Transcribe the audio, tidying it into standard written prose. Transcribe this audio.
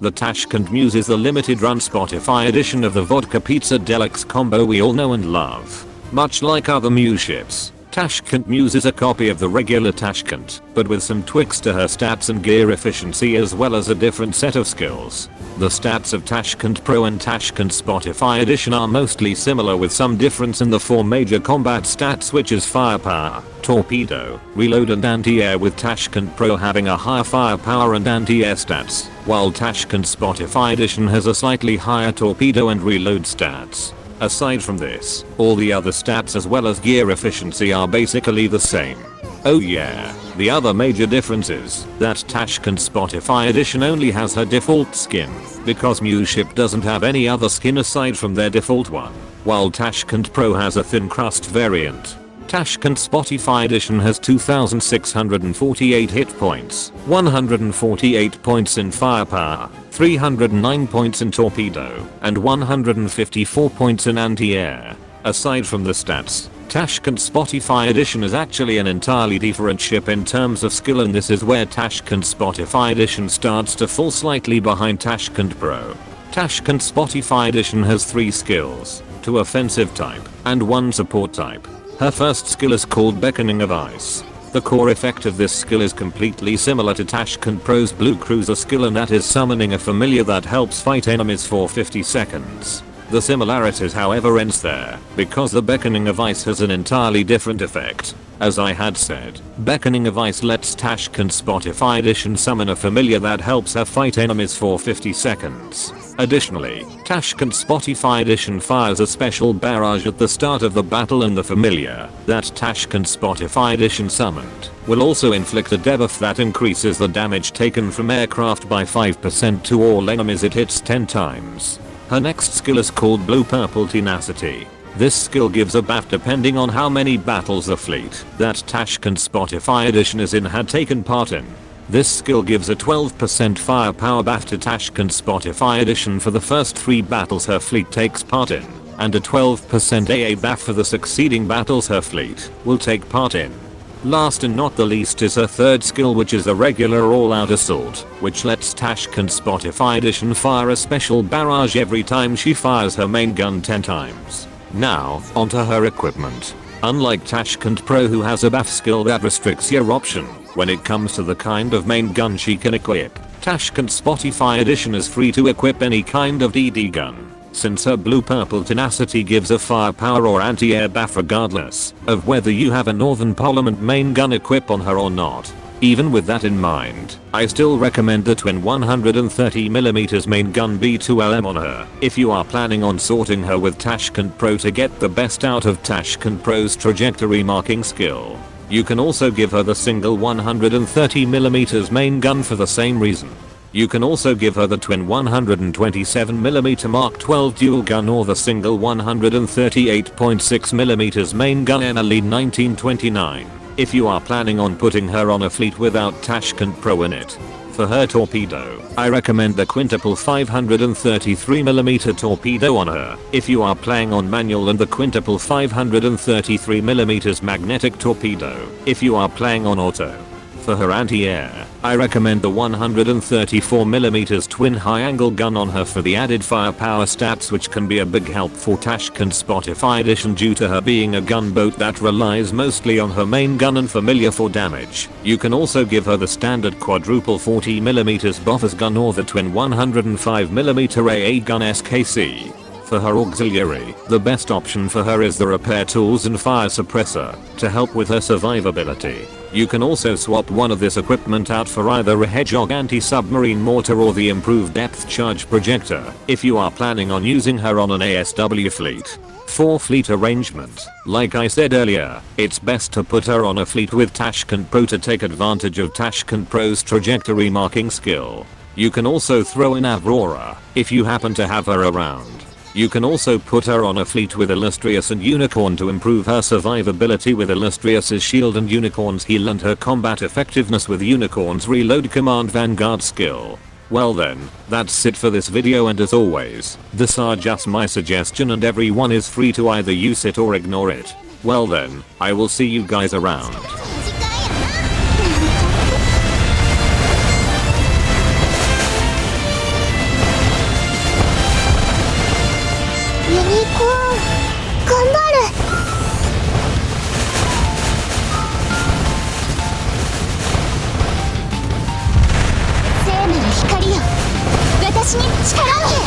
The Tashkent Muse is the limited run Spotify edition of the Vodka Pizza Deluxe combo we all know and love. Much like other Muse ships, Tashkent Muse is a copy of the regular Tashkent, but with some tweaks to her stats and gear efficiency as well as a different set of skills. The stats of Tashkent Pro and Tashkent Spotify Edition are mostly similar with some difference in the 4 major combat stats, which is firepower, torpedo, reload and anti-air, with Tashkent Pro having a higher firepower and anti-air stats, while Tashkent Spotify Edition has a slightly higher torpedo and reload stats. Aside from this, all the other stats as well as gear efficiency are basically the same. Oh yeah, the other major difference is that Tashkent Spotify Edition only has her default skin, because Muse ship doesn't have any other skin aside from their default one, while Tashkent Pro has a thin crust variant. Tashkent Spotify Edition has 2648 hit points, 148 points in firepower, 309 points in torpedo, and 154 points in anti-air. Aside from the stats, Tashkent Spotify Edition is actually an entirely different ship in terms of skill, and this is where Tashkent Spotify Edition starts to fall slightly behind Tashkent Pro. Tashkent Spotify Edition has 3 skills, 2 offensive type, and 1 support type. Her first skill is called Beckoning of Ice. The core effect of this skill is completely similar to Tashkent Pro's Blue Cruiser skill, and that is summoning a familiar that helps fight enemies for 50 seconds. The similarities however ends there, because the Beckoning of Ice has an entirely different effect. As I had said, Beckoning of Ice lets Tashkent Spotify Edition summon a familiar that helps her fight enemies for 50 seconds. Additionally, Tashkent Spotify Edition fires a special barrage at the start of the battle, and the familiar that Tashkent Spotify Edition summoned will also inflict a debuff that increases the damage taken from aircraft by 5% to all enemies it hits 10 times. Her next skill is called Blue Purple Tenacity. This skill gives a buff depending on how many battles the fleet that Tashkent Spotify Edition is in had taken part in. This skill gives a 12% firepower buff to Tashkent Spotify Edition for the first 3 battles her fleet takes part in, and a 12% AA buff for the succeeding battles her fleet will take part in. Last and not the least is her third skill, which is the regular all-out assault, which lets Tashkent Spotify Edition fire a special barrage every time she fires her main gun 10 times. Now, onto her equipment. Unlike Tashkent Pro, who has a buff skill that restricts your option when it comes to the kind of main gun she can equip, Tashkent Spotify Edition is free to equip any kind of DD gun, since her Blue Purple Tenacity gives a firepower or anti-air buff regardless of whether you have a Northern Parliament main gun equip on her or not. Even with that in mind, I still recommend the twin 130mm main gun B2LM on her if you are planning on sorting her with Tashkent Pro to get the best out of Tashkent Pro's trajectory marking skill. You can also give her the single 130mm main gun for the same reason. You can also give her the twin 127mm Mark 12 dual gun or the single 138.6mm main gun NLE 1929 if you are planning on putting her on a fleet without Tashkent Pro in it. For her torpedo, I recommend the quintuple 533mm torpedo on her if you are playing on manual, and the quintuple 533mm magnetic torpedo if you are playing on auto. For her anti-air, I recommend the 134mm twin high-angle gun on her for the added firepower stats, which can be a big help for Tashkent Spotify Edition due to her being a gunboat that relies mostly on her main gun and familiar for damage. You can also give her the standard quadruple 40mm Bofors gun or the twin 105mm AA gun SKC. For her auxiliary, the best option for her is the repair tools and fire suppressor to help with her survivability. You can also swap one of this equipment out for either a Hedgehog anti-submarine mortar or the improved depth charge projector if you are planning on using her on an ASW fleet. For fleet arrangement, like I said earlier, it's best to put her on a fleet with Tashkent Pro to take advantage of Tashkent Pro's trajectory marking skill. You can also throw in Aurora if you happen to have her around. You can also put her on a fleet with Illustrious and Unicorn to improve her survivability with Illustrious's shield and Unicorn's heal, and her combat effectiveness with Unicorn's reload command vanguard skill. Well then, that's it for this video, and as always, these are just my suggestion and everyone is free to either use it or ignore it. Well then, I will see you guys around. 私に力を